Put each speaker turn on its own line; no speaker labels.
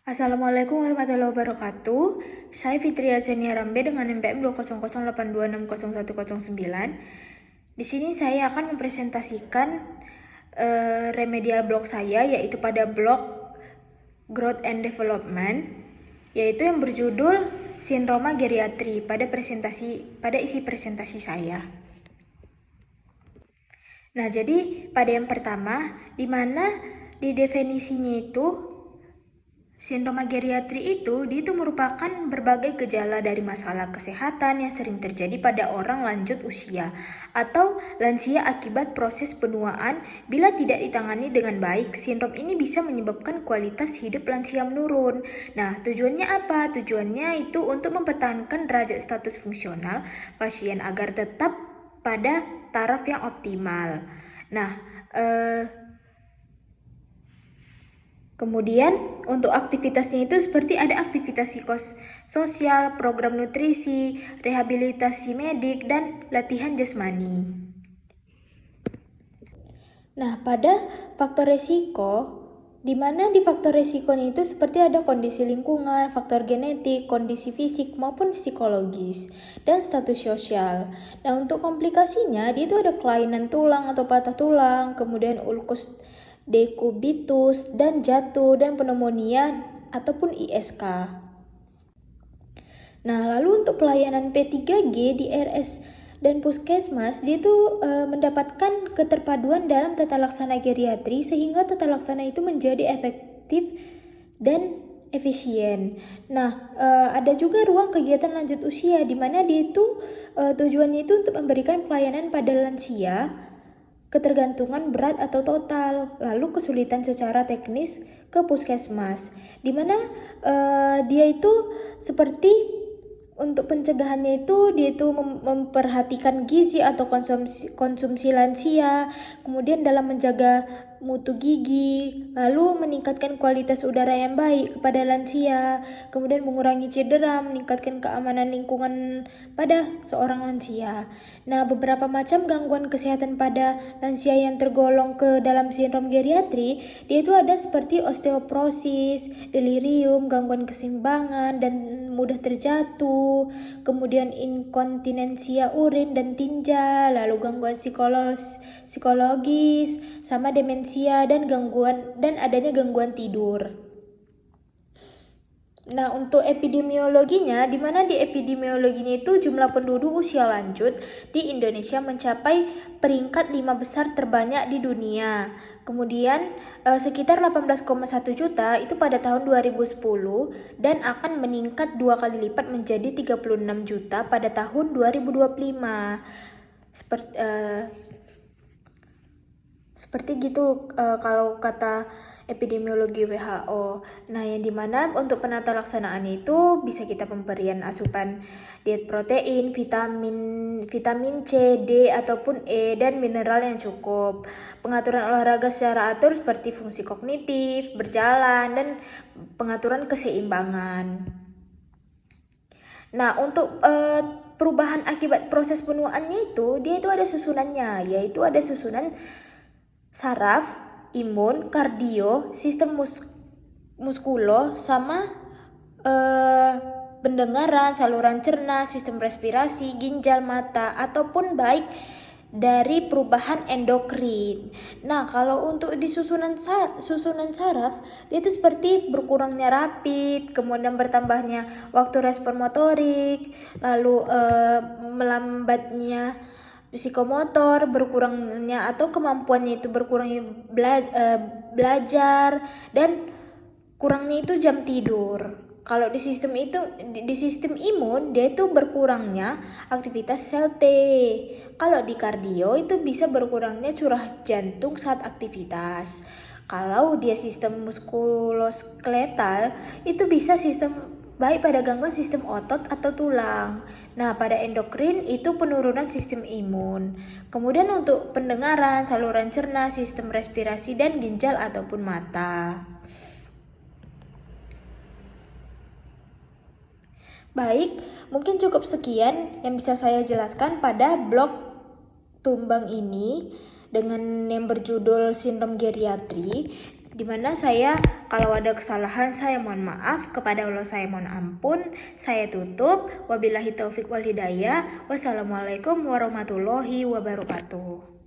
Assalamualaikum warahmatullahi wabarakatuh. Saya Fitria Zenia Rambe dengan NPM 20082611009. Di sini saya akan mempresentasikan remedial blog saya, yaitu pada blog Growth and Development, yaitu yang berjudul Sindroma Geriatri pada isi presentasi saya. Nah, jadi pada yang pertama, di mana di definisinya itu sindroma geriatri itu merupakan berbagai gejala dari masalah kesehatan yang sering terjadi pada orang lanjut usia atau lansia akibat proses penuaan. Bila tidak ditangani dengan baik, sindrom ini bisa menyebabkan kualitas hidup lansia menurun. Nah, tujuannya apa? Tujuannya itu untuk mempertahankan derajat status fungsional pasien agar tetap pada taraf yang optimal. Nah, kemudian untuk aktivitasnya itu seperti ada aktivitas psikososial, program nutrisi, rehabilitasi medik, dan latihan jasmani. Nah, pada faktor resiko, di mana di faktor resikonya itu seperti ada kondisi lingkungan, faktor genetik, kondisi fisik maupun psikologis, dan status sosial. Nah, untuk komplikasinya dia itu ada kelainan tulang atau patah tulang, kemudian ulkus dekubitus, dan jatuh, dan pneumonia ataupun ISK. Nah, lalu untuk pelayanan P3G di RS dan Puskesmas, dia itu mendapatkan keterpaduan dalam tata laksana geriatri sehingga tata laksana itu menjadi efektif dan efisien. Nah, ada juga ruang kegiatan lanjut usia di mana dia itu tujuannya itu untuk memberikan pelayanan pada lansia, ketergantungan berat atau total, lalu kesulitan secara teknis ke puskesmas, di mana dia itu seperti untuk pencegahannya itu dia itu memperhatikan gizi atau konsumsi lansia, kemudian dalam menjaga mutu gigi, lalu meningkatkan kualitas udara yang baik kepada lansia, kemudian mengurangi cedera, meningkatkan keamanan lingkungan pada seorang lansia. Nah, beberapa macam gangguan kesehatan pada lansia yang tergolong ke dalam sindrom geriatri, dia itu ada seperti osteoporosis, delirium, gangguan keseimbangan dan mudah terjatuh, kemudian inkontinensia urin dan tinja, lalu gangguan psikologis, sama demensia dan adanya gangguan tidur. Nah, untuk epidemiologinya, di mana di epidemiologinya itu jumlah penduduk usia lanjut di Indonesia mencapai peringkat 5 besar terbanyak di dunia. Kemudian sekitar 18,1 juta itu pada tahun 2010 dan akan meningkat 2 kali lipat menjadi 36 juta pada tahun 2025. Seperti gitu kalau kata epidemiologi WHO. Nah, yang dimana untuk penata laksanaannya itu bisa kita pemberian asupan diet protein, vitamin C, D ataupun E, dan mineral yang cukup. Pengaturan olahraga secara atur seperti fungsi kognitif, berjalan, dan pengaturan keseimbangan. Nah, untuk perubahan akibat proses penuaannya itu, dia itu ada susunannya, yaitu ada susunan saraf, imun, kardio, sistem muskulo, sama pendengaran, saluran cerna, sistem respirasi, ginjal, mata, ataupun baik dari perubahan endokrin. Nah, kalau untuk di susunan saraf, dia itu seperti berkurangnya rapid, kemudian bertambahnya waktu respon motorik, lalu melambatnya psikomotor, berkurangnya atau kemampuannya itu berkurangnya belajar, dan kurangnya itu jam tidur. Kalau di sistem imun dia itu berkurangnya aktivitas sel T. Kalau di kardio itu bisa berkurangnya curah jantung saat aktivitas. Kalau dia sistem muskuloskeletal itu bisa baik pada gangguan sistem otot atau tulang. Nah, pada endokrin itu penurunan sistem imun. Kemudian untuk pendengaran, saluran cerna, sistem respirasi, dan ginjal ataupun mata. Baik, mungkin cukup sekian yang bisa saya jelaskan pada blog tumbang ini dengan yang berjudul Sindrom Geriatri. Dimana saya kalau ada kesalahan saya mohon maaf, kepada Allah saya mohon ampun. Saya tutup. Wabillahi taufik wal hidayah. Wassalamualaikum warahmatullahi wabarakatuh.